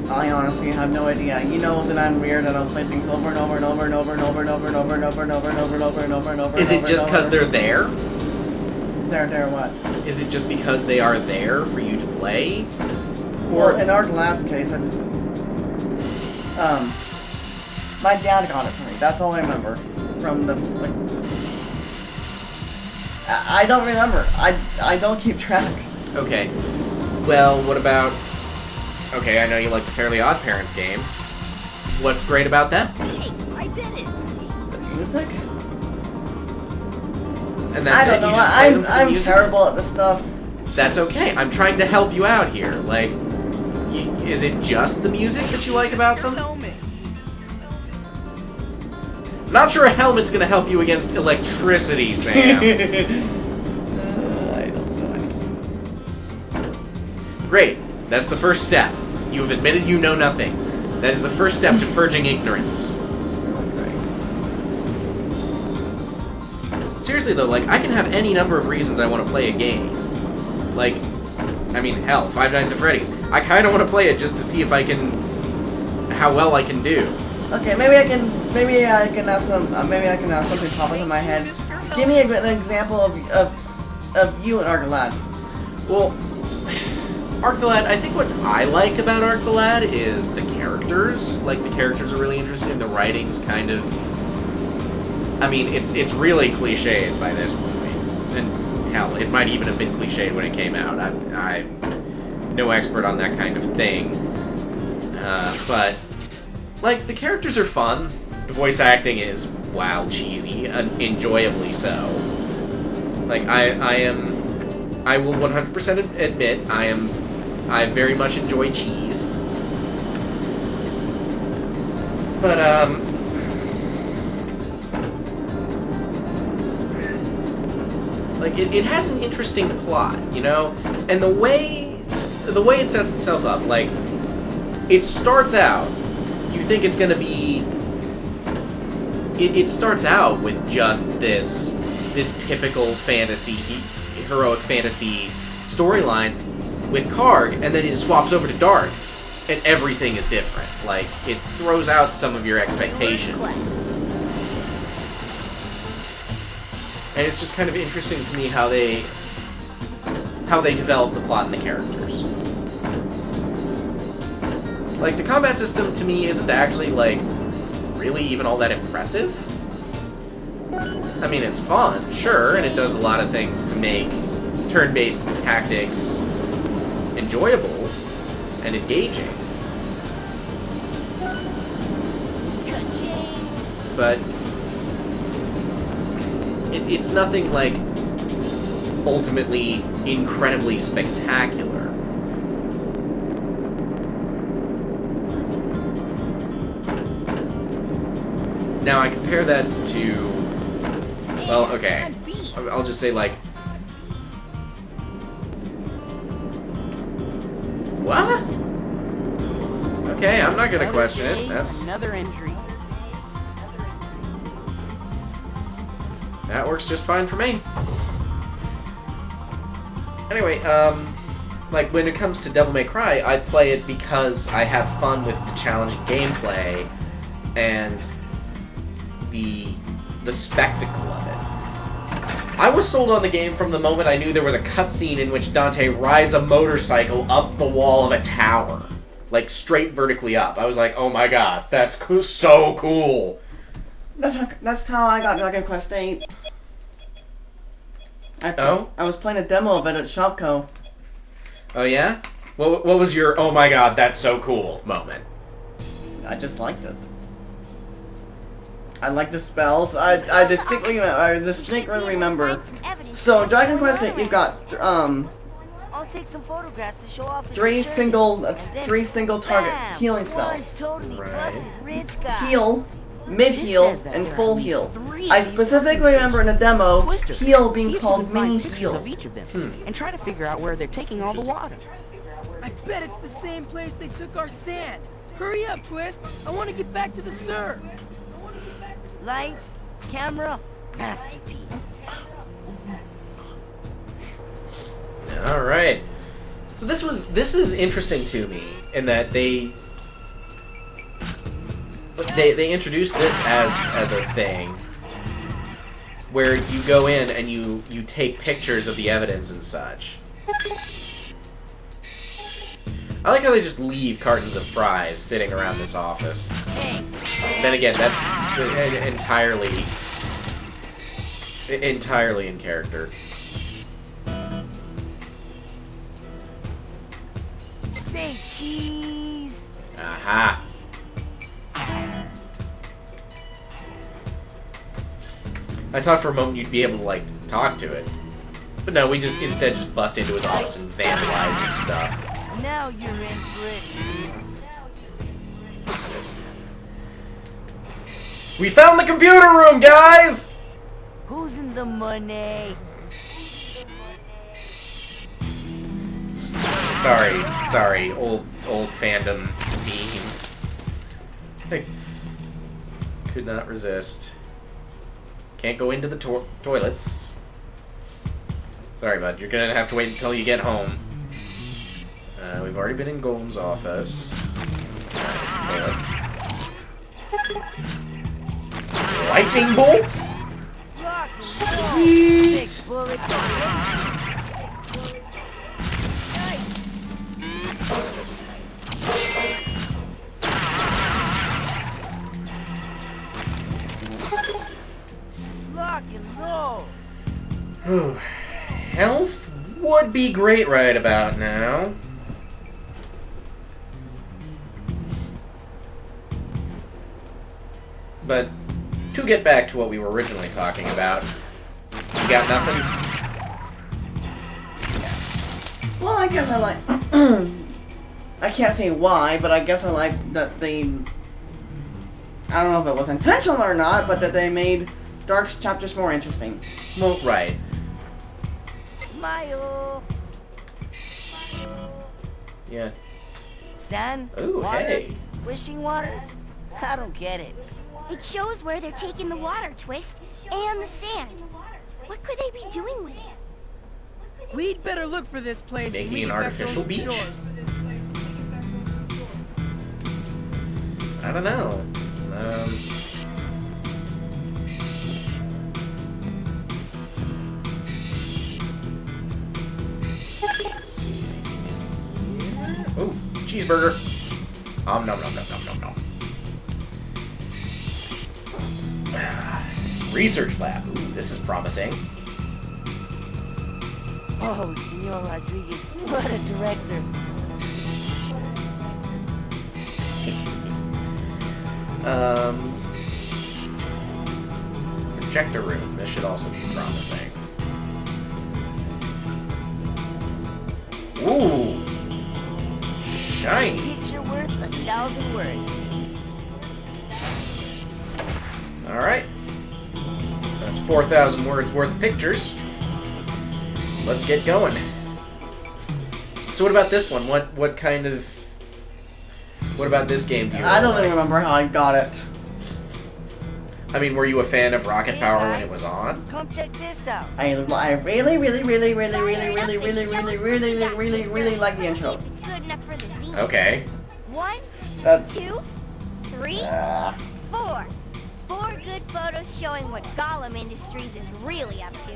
I honestly have no idea. You know that I'm weird and I'll play things over and over and over and over and over and over and over and over and over and over and over and over and over. Is it just because they're there? They're what? Is it just because they are there for you to play? Or in our last case, I just my dad got it for me. That's all I remember from the I don't remember. I don't keep track. Okay. Well, what about... Okay, I know you like the Fairly Odd Parents games. What's great about them? Hey, I did it. The music? And that's I don't it? know. You just play them for the I'm music? terrible at this stuff. That's okay. I'm trying to help you out here. Like, is it just the music that you like about them? I'm not sure a helmet's gonna help you against electricity, Sam. I don't know anything. Great. That's the first step. You have admitted you know nothing. That is the first step to purging ignorance. Seriously though, like, I can have any number of reasons I want to play a game. Like, I mean, hell, Five Nights at Freddy's. I kind of want to play it just to see if I can... how well I can do. Okay, maybe I can have something pop up in my head. Give me an example of you and Argalad. Well, Arc the Lad, I think what I like about Arc the Lad is the characters. Like, the characters are really interesting. The writing's kind of... I mean, it's really cliched by this point. And, hell, it might even have been cliched when it came out. I'm no expert on that kind of thing. But, like, the characters are fun. The voice acting is, wow, cheesy. Enjoyably so. Like, I will 100% admit, I very much enjoy cheese. But, like, it has an interesting plot, you know? And the way it sets itself up, like, it starts out, you think it's gonna be... It starts out with just this typical fantasy, heroic fantasy storyline with Karg, and then it swaps over to Dark, and everything is different. Like, it throws out some of your expectations. And it's just kind of interesting to me how they develop the plot and the characters. Like, the combat system, to me, isn't actually, like, really even all that impressive. I mean, it's fun, sure, and it does a lot of things to make turn-based tactics enjoyable and engaging. But it's nothing, like, ultimately incredibly spectacular. Now, I compare that to... Well, okay. I'll just say, like... What? Okay, I'm not gonna question it. That's... Another entry. That works just fine for me. Anyway, like, when it comes to Devil May Cry, I play it because I have fun with the challenging gameplay and the spectacle of it. I was sold on the game from the moment I knew there was a cutscene in which Dante rides a motorcycle up the wall of a tower. Like, straight vertically up. I was like, oh my god, that's so cool. That's how I got Dragon Quest VIII. Oh? I was playing a demo of it at Shopco. Oh yeah? What was your, oh my god, that's so cool moment? I just liked it. I like the spells. I distinctly remember. So Dragon Quest VIII, you've got I'll take some photographs to show off. three single target healing spells. Heal, mid-heal, and full heal. I specifically remember in the demo, heal being called mini heal. And try to figure out where they're taking all the water. I bet it's the same place they took our sand. Hurry up, Twist. I want to get back to the surf. Lights, camera, masterpiece. Alright. So this is interesting to me in that they They introduced this as a thing where you go in and you take pictures of the evidence and such. I like how they just leave cartons of fries sitting around this office. Then again, that's entirely in character. Say cheese. Aha. I thought for a moment you'd be able to, like, talk to it. But no, we just instead just bust into his office and vandalize his stuff. Now you're in for it. We found the computer room, guys! Who's in the money? Sorry, old fandom meme. I could not resist. Can't go into the toilets. Sorry, bud. You're gonna have to wait until you get home. We've already been in Golem's office. Toilets. Lightning bolts? Sweet! Lock and load. Health would be great right about now. But to get back to what we were originally talking about, you got nothing? Well, I guess I like... I can't say why, but I guess I like that they... I don't know if it was intentional or not, but that they made Dark's chapters more interesting. Well, right. Smile. Yeah. Sand. Ooh, water, hey. wishing waters. I don't get it. It shows where they're taking the water, Twist, and the sand. What could they be doing with it? We'd better look for this place. when Making we an get back to artificial our beach? shores. I don't know. Let's see. Ooh, cheeseburger. Nom nom nom nom nom nom nom. Research lab. Ooh, this is promising. Oh, Senor Rodriguez, what a director. Projector room. This should also be promising. Ooh, shiny. Picture worth 1,000 words. All right, that's 4,000 words worth of pictures. So let's get going. So what about this one? What about this game do you I don't like? even remember how I got it. I mean, were you a fan of Rocket Hey, Power when guys. it was on? Come check this out. I really like the intro. It's good enough for the scene. Okay. 1, That's 2, 3, 4. 4 good photos showing what Gollum Industries is really up to.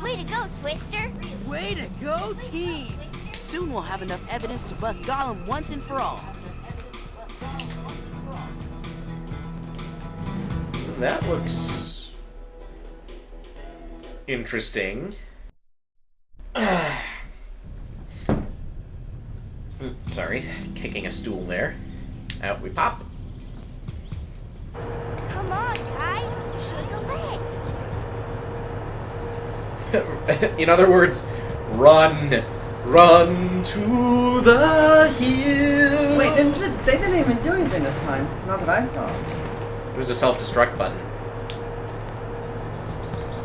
Way to go, Twister. Way to go, team! Soon we'll have enough evidence to bust Gollum once and for all. That looks interesting. Sorry, kicking a stool there. Out we pop. Come on, guys. Shake a leg. In other words, run. Run to the hills. Wait, they didn't even do anything this time. Not that I saw. It was a self-destruct button.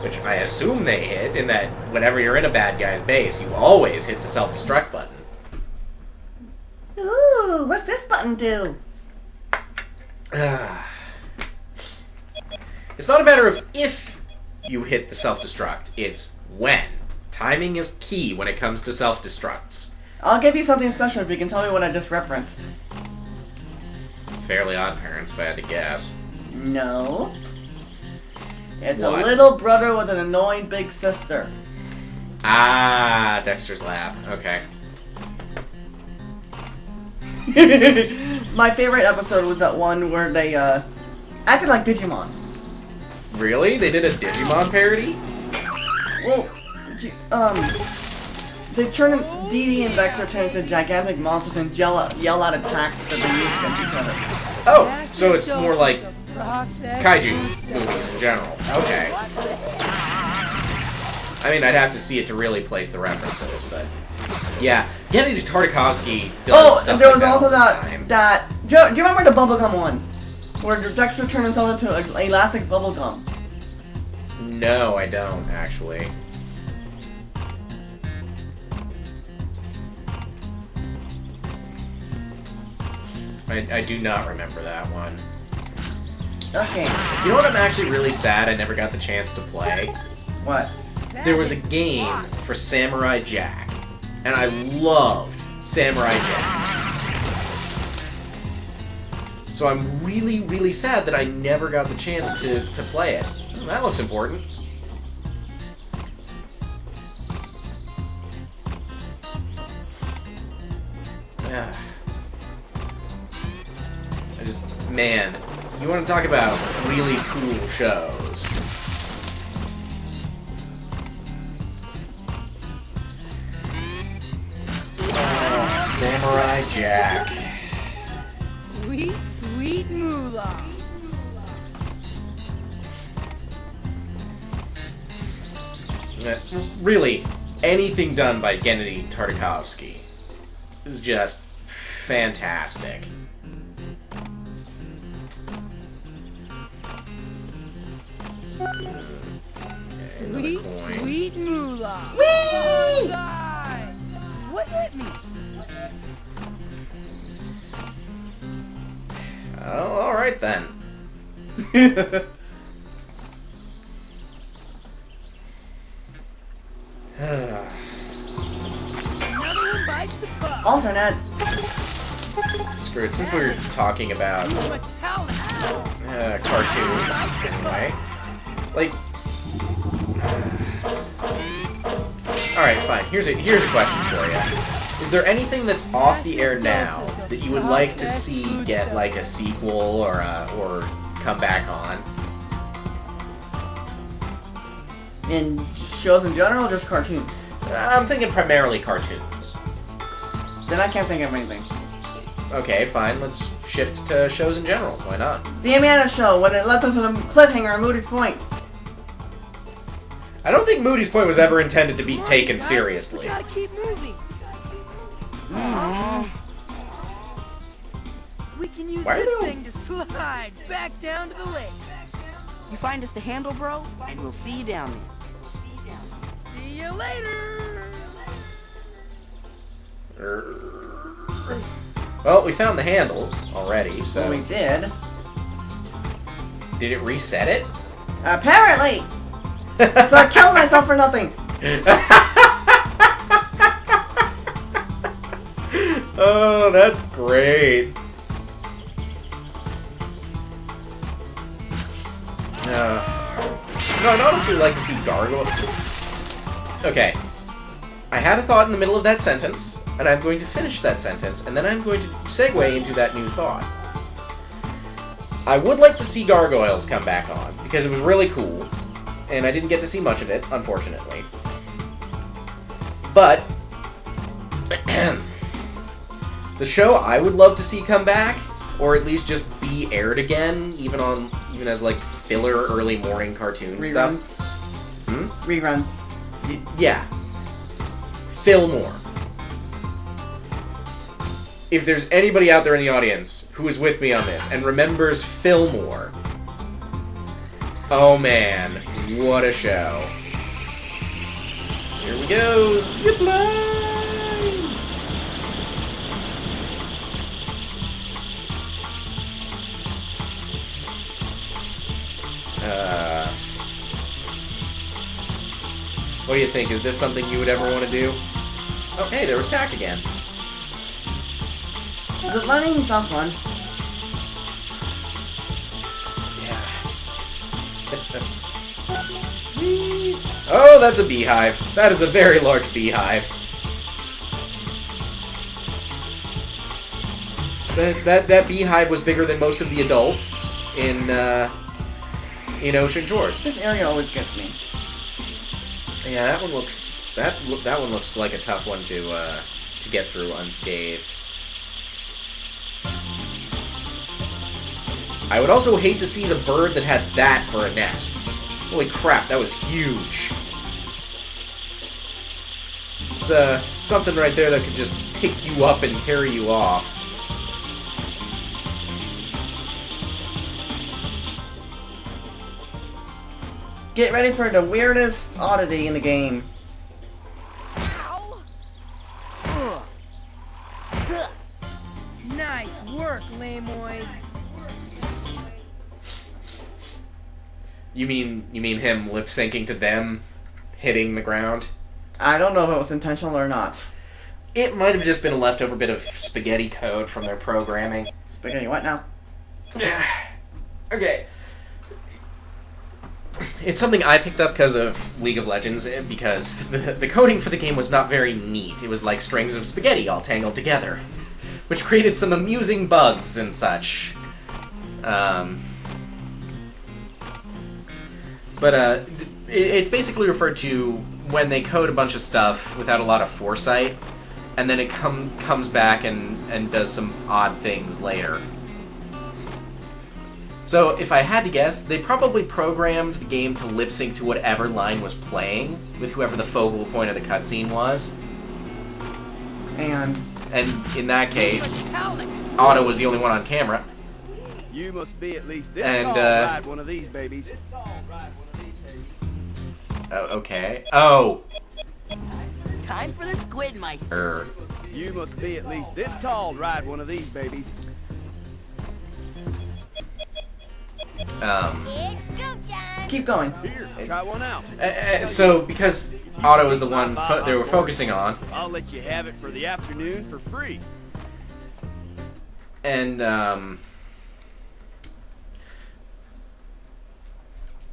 Which I assume they hit, in that whenever you're in a bad guy's base, you always hit the self-destruct button. Ooh, what's this button do? It's not a matter of if you hit the self-destruct, it's when. Timing is key when it comes to self-destructs. I'll give you something special if you can tell me what I just referenced. Fairly Odd Parents, if I had to guess. No. It's What? a little brother with an annoying big sister. Ah, Dexter's Lab. Okay. My favorite episode was that one where they acted like Digimon. Really? They did a Digimon parody? Well, they turn Dee Dee and Dexter turn into gigantic monsters and yell out attacks that they use against each other. Oh, so it's more like kaiju movies in general. Okay. I mean, I'd have to see it to really place the references, but yeah, Gennady Tartakovsky does stuff and there was like also all the that time. do you remember the bubblegum one? Where Dexter turned himself into elastic bubblegum. No, I don't, actually. I do not remember that one. Okay. You know what, I'm actually really sad I never got the chance to play? What? There was a game for Samurai Jack, and I loved Samurai Jack. So I'm really, really sad that I never got the chance to play it. That looks important. Yeah. Man, you want to talk about really cool shows. Oh, Samurai Jack. Sweet, sweet moolah. Really, anything done by Gennady Tartakovsky is just fantastic. Sweet, sweet moolah. Whee! What hit me? Oh, alright then. Another one bites the bug. Alternate. Screw it, since we were talking about cartoons, anyway. Like, alright, fine. Here's a question for you. Is there anything that's off the air now that you would like to see get like a sequel or come back on? In shows in general, or just cartoons? I'm thinking primarily cartoons. Then I can't think of anything. Okay, fine. Let's shift to shows in general. Why not? The Amanda Show, when it left us with a cliffhanger at Moody's Point. I don't think Moody's Point was ever intended to be Come on, taken guys, seriously. We gotta keep moving. We can use Why are this they all- thing to slide back down to the lake. You find us the handle, bro, and we'll see you down there. See you later. Well, we found the handle already, so... Well, we did. Did it reset it? Apparently! So I killed myself for nothing! Oh, that's great. No, I'd honestly like to see gargoyle. Okay. I had a thought in the middle of that sentence, and I'm going to finish that sentence, and then I'm going to segue into that new thought. I would like to see gargoyles come back on, because it was really cool, and I didn't get to see much of it, unfortunately. But the show I would love to see come back, or at least just be aired again, even as like filler early morning cartoon Reruns. stuff. Hmm? Reruns. Yeah. Fillmore. If there's anybody out there in the audience who is with me on this and remembers Fillmore, oh man, what a show. Here we go, zipline! What do you think? Is this something you would ever want to do? Oh, hey, there was Tack again. The running sounds fun. Oh, that's a beehive. That is a very large beehive. That beehive was bigger than most of the adults in Ocean Shores. This area always gets me. Yeah, that one looks that one looks like a tough one to get through unscathed. I would also hate to see the bird that had that for a nest. Holy crap, that was huge. It's something right there that could just pick you up and carry you off. Get ready for the weirdest oddity in the game. Ow! Ugh. Ugh. Nice work, lamoids. You mean him lip syncing to them hitting the ground? I don't know if it was intentional or not. It might have just been a leftover bit of spaghetti code from their programming. Spaghetti, what now? Okay. It's something I picked up because of League of Legends, because the coding for the game was not very neat. It was like strings of spaghetti all tangled together, which created some amusing bugs and such. But it's basically referred to when they code a bunch of stuff without a lot of foresight, and then it comes back and does some odd things later. So, if I had to guess, they probably programmed the game to lip sync to whatever line was playing, with whoever the focal point of the cutscene was. And in that case, Otto was the only one on camera. You must be at least this And, tall to ride one of these babies. Okay. Oh. Time for the squid meister. You must be at least this tall to ride one of these babies. It's go time. keep going. Here, try one out. So, because Otto is the one they were focusing on, I'll let you have it for the afternoon for free. and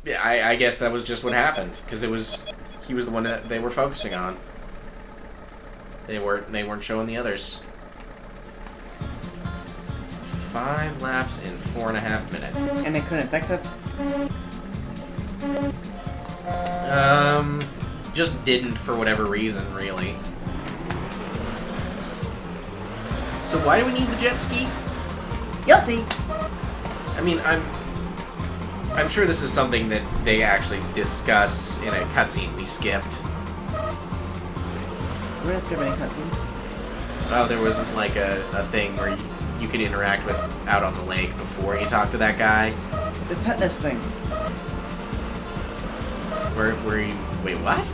yeah, I guess that was just what happened, because he was the one that they were focusing on. They weren't showing the others. 5 laps in 4.5 minutes. And they couldn't fix it? Just didn't for whatever reason, really. So why do we need the jet ski? You'll see. I mean, I'm sure this is something that they actually discuss in a cutscene we skipped. We're gonna skip any cutscenes. Oh, there wasn't like a thing where you could interact with out on the lake before you talk to that guy? The tetanus thing. Where you... Wait, what?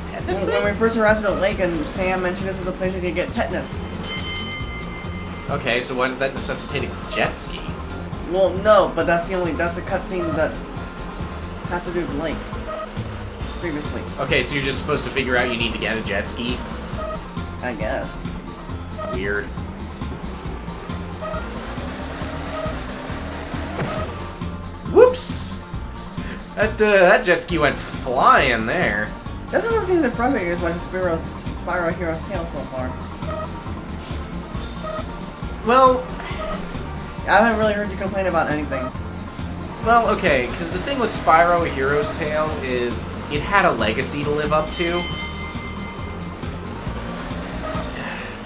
Tetanus When thing? we first arrived at the lake and Sam mentioned this is a place you could get tetanus. Okay, so why does that necessitate a jet ski? Well, no, but that's the cutscene that has to do with the lake. Previously. Okay, so you're just supposed to figure out you need to get a jet ski? I guess. Weird. Whoops! That jet ski went flying there. This doesn't seem to frustrate you as much as Spyro Hero's Tale so far. Well, I haven't really heard you complain about anything. well, okay, because the thing with Spyro: A Hero's Tale is it had a legacy to live up to.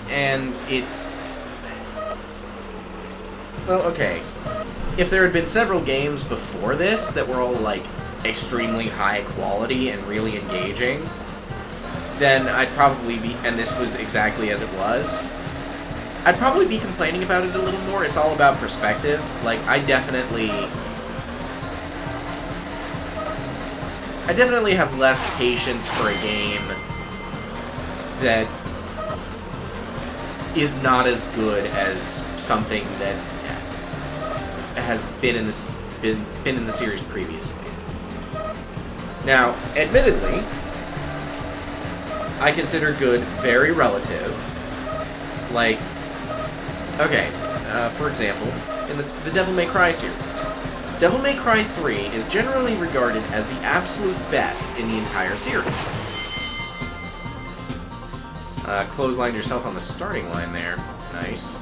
And it... Well, okay. If there had been several games before this that were all, like, extremely high quality and really engaging, then I'd probably be... And this was exactly as it was. I'd probably be complaining about it a little more. It's all about perspective. Like, I definitely have less patience for a game that is not as good as something that has been in the series previously. Now, admittedly, I consider good very relative. Like, okay, for example, in the Devil May Cry series, Devil May Cry 3 is generally regarded as the absolute best in the entire series. Clothesline yourself on the starting line there. Nice.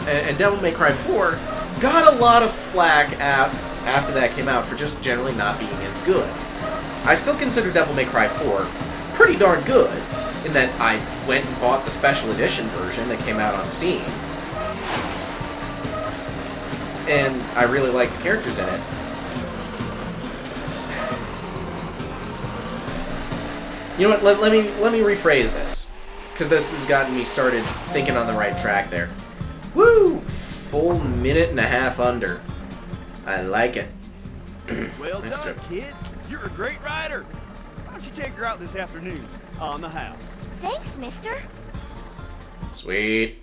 And Devil May Cry 4 got a lot of flack after that came out for just generally not being as good. I still consider Devil May Cry 4 pretty darn good, in that I went and bought the special edition version that came out on Steam. And I really like the characters in it. You know what, let me rephrase this, because this has gotten me started thinking on the right track there. Woo! Full minute and a half under. I like it. Well Nice done, trip. kid. You're a great rider. Why don't you take her out this afternoon on the house? Thanks, mister. Sweet.